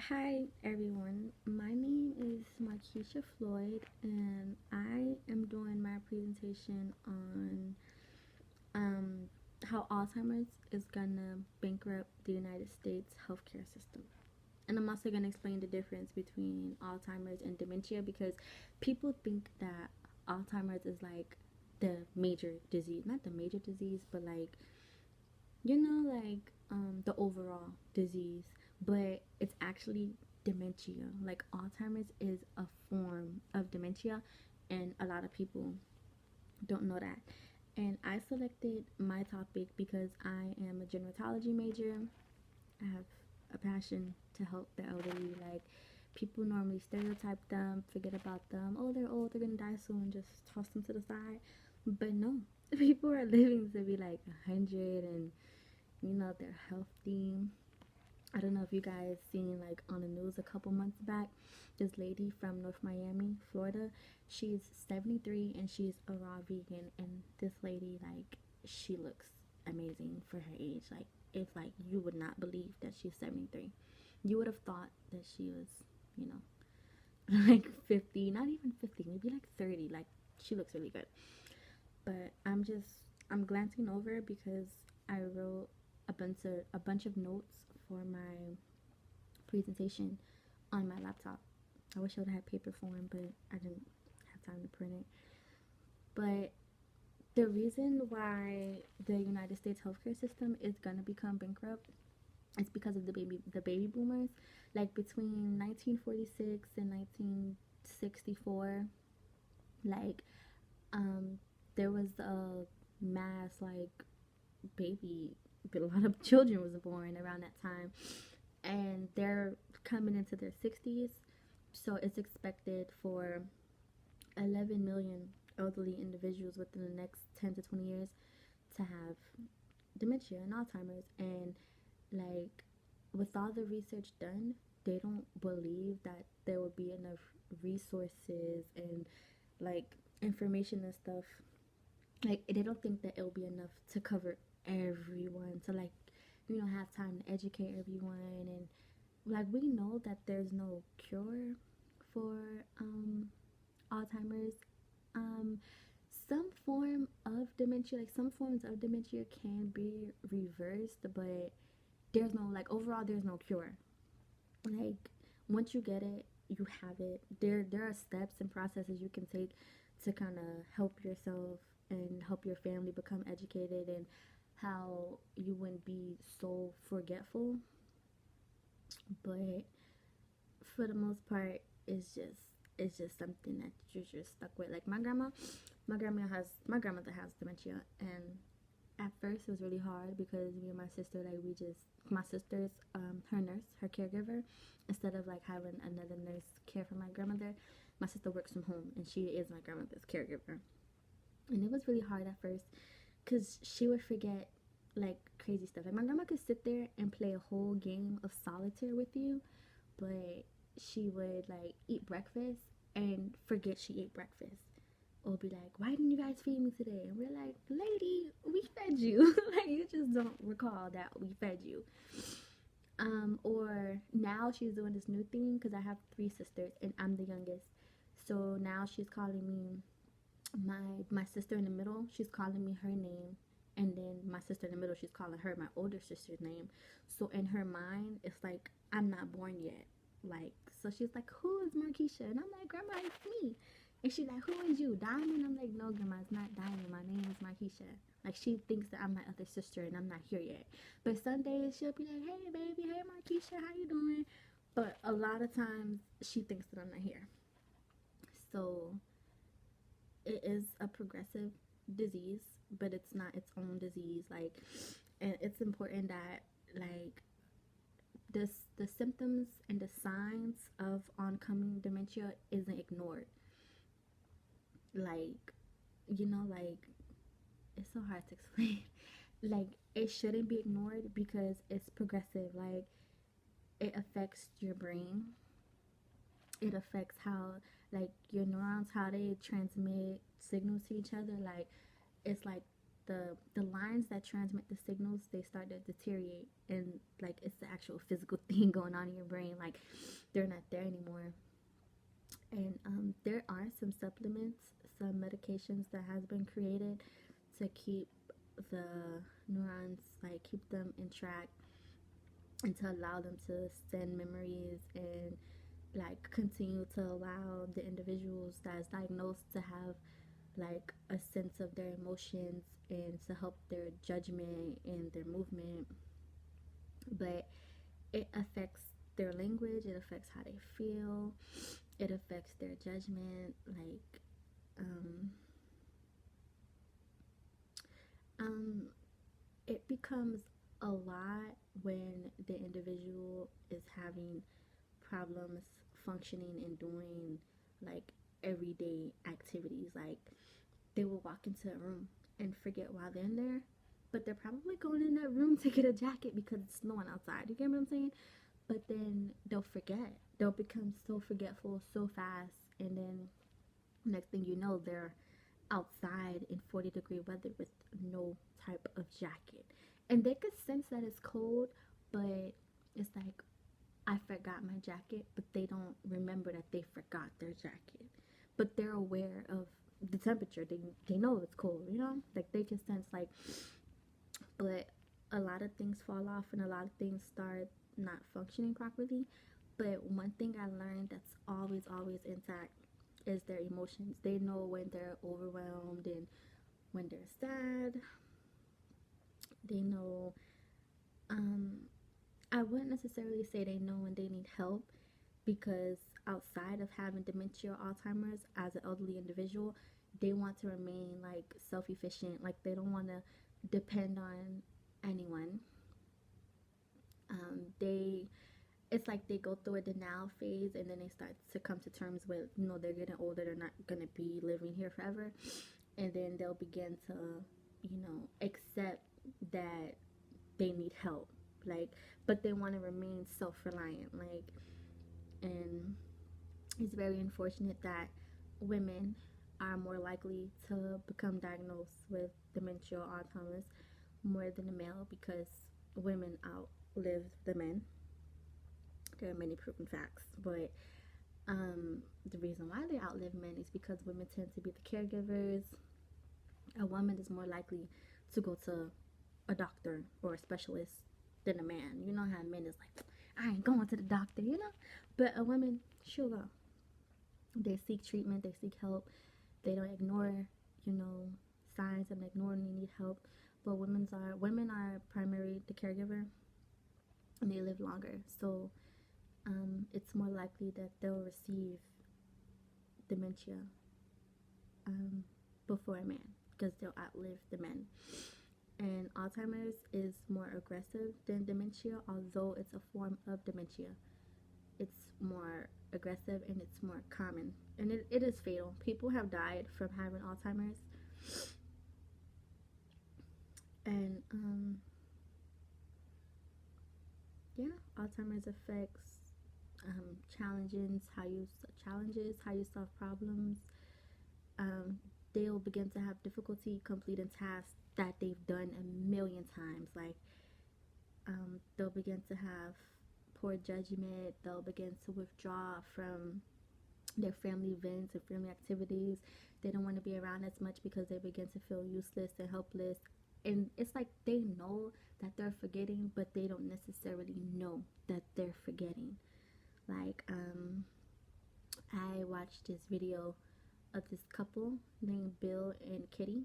Hi everyone, my name is Markeisha Floyd, and I am doing my presentation on um, how Alzheimer's is gonna bankrupt the United States healthcare system. And I'm also gonna explain the difference between Alzheimer's and dementia because people think that Alzheimer's is like the major disease, not the major disease, but like the overall disease, but it's actually dementia. Like Alzheimer's is a form of dementia, and a lot of people don't know that. And I selected my topic because I am a gerontology major. I have a passion to help the elderly. Like, people normally stereotype them, forget about them. Oh, they're old, they're gonna die soon, just toss them to the side. But no, people are living to be like 100, and they're healthy. I don't know if you guys seen like on the news a couple months back, this lady from North Miami, Florida. She's 73 and she's a raw vegan, and this lady, like, she looks amazing for her age. Like, it's like you would not believe that she's 73. You would have thought that she was, you know, like 50, not even 50, maybe like 30. Like, she looks really good. But I'm glancing over because I wrote a bunch of notes for my presentation on my laptop. I wish I would have had paper form, but I didn't have time to print it. But the reason why the United States healthcare system is gonna become bankrupt is because of the baby boomers. Like, between 1946 and 1964, like, um there was a mass, like, baby, but a lot of children was born around that time, and they're coming into their 60s. So it's expected for 11 million elderly individuals within the next 10 to 20 years to have dementia and Alzheimer's. And, like, with all the research done, they don't believe that there will be enough resources and, like, information and stuff. Like, they don't think that it'll be enough to cover everyone, to, like, have time to educate everyone. And, like, we know that there's no cure for Alzheimer's. um some form of dementia, like, some forms of dementia can be reversed, but there's no, like, overall there's no cure. Like, once you get it, you have it. There are steps and processes you can take to kind of help yourself and help your family become educated, and how you wouldn't be so forgetful. But for the most part, it's just something that you're just stuck with. Like, my grandmother has dementia, and at first it was really hard because me and my sister, like, my sister's her nurse, her caregiver. Instead of, like, having another nurse care for my grandmother, my sister works from home and she is my grandmother's caregiver. And it was really hard at first because she would forget, like, crazy stuff. Like, my grandma could sit there and play a whole game of solitaire with you, but she would, like, eat breakfast and forget she ate breakfast, or be like, "Why didn't you guys feed me today?" And we're like, "Lady, we fed you." Like, you just don't recall that we fed you. Or now she's doing this new thing because I have three sisters and I'm the youngest. So now she's calling me my sister in the middle. She's calling me her name, and then my sister in the middle, she's calling her my older sister's name. So in her mind, it's like I'm not born yet. Like, so she's like, "Who is Markeisha?" And I'm like, "Grandma, it's me." And she's like, "Who is you, Diamond?" I'm like, "No, Grandma, it's not Diamond. My name is Markeisha." Like, she thinks that I'm my other sister and I'm not here yet. But some days she'll be like, "Hey, baby. Hey, Markeisha. How you doing?" But a lot of times she thinks that I'm not here. So it is a progressive disease, but it's not its own disease. Like, and it's important that, like, this the symptoms and the signs of oncoming dementia isn't ignored. Like, like, it's so hard to explain. Like, it shouldn't be ignored because it's progressive. Like, it affects your brain. It affects how, like, your neurons, how they transmit signals to each other. Like, it's like the lines that transmit the signals, they start to deteriorate, and like it's the actual physical thing going on in your brain. Like they're not there anymore. And there are some supplements, some medications that has been created to keep the neurons, like keep them in track, and to allow them to send memories, and like continue to allow the individuals that is diagnosed to have like a sense of their emotions, and to help their judgment and their movement. But it affects their language, it affects how they feel, it affects their judgment. Like um um it becomes a lot when the individual is having problems functioning and doing like everyday activities. Like they will walk into a room and forget why they're in there, but they're probably going in that room to get a jacket because it's snowing outside. You get what I'm saying? But then they'll forget. They'll become so forgetful so fast, and then next thing you know, they're outside in 40-degree weather with no type of jacket. And they could sense that it's cold, but it's like, I forgot my jacket, but they don't remember that they forgot their jacket. But they're aware of the temperature. They know it's cold, you know? Like they can sense like, but a lot of things fall off and a lot of things start not functioning properly. But one thing I learned that's always intact is their emotions. They know when they're overwhelmed and when they're sad. They know, um I wouldn't necessarily say they know when they need help, because outside of having dementia or Alzheimer's, as an elderly individual, they want to remain like self-efficient. Like they don't want to depend on anyone. They It's like they go through a denial phase, and then they start to come to terms with, you know, they're getting older, they're not gonna be living here forever, and then they'll begin to, you know, accept that they need help. Like, but they want to remain self-reliant. Like, and it's very unfortunate that women are more likely to become diagnosed with dementia or Alzheimer's more than the male, because women outlive the men. There are many proven facts, but the reason why they outlive men is because women tend to be the caregivers. A woman is more likely to go to a doctor or a specialist than a man. You know how men is like, I ain't going to the doctor, you know? But a woman, she'll go. They seek treatment, they seek help. They don't ignore, you know, signs of ignoring they need help. But women are primary the caregiver, and they live longer. So it's more likely that they'll receive dementia um, before a man, because they'll outlive the men. And Alzheimer's is more aggressive than dementia, although it's a form of dementia. It's more aggressive and it's more common. And it is fatal. People have died from having Alzheimer's. And yeah, Alzheimer's affects challenges, how you solve problems. Um, they'll begin to have difficulty completing tasks that they've done a million times. Like they'll begin to have poor judgment. They'll begin to withdraw from their family events and family activities. They don't want to be around as much because they begin to feel useless and helpless. And it's like they know that they're forgetting, but they don't necessarily know that they're forgetting. Like, I watched this video of this couple named Bill and Kitty.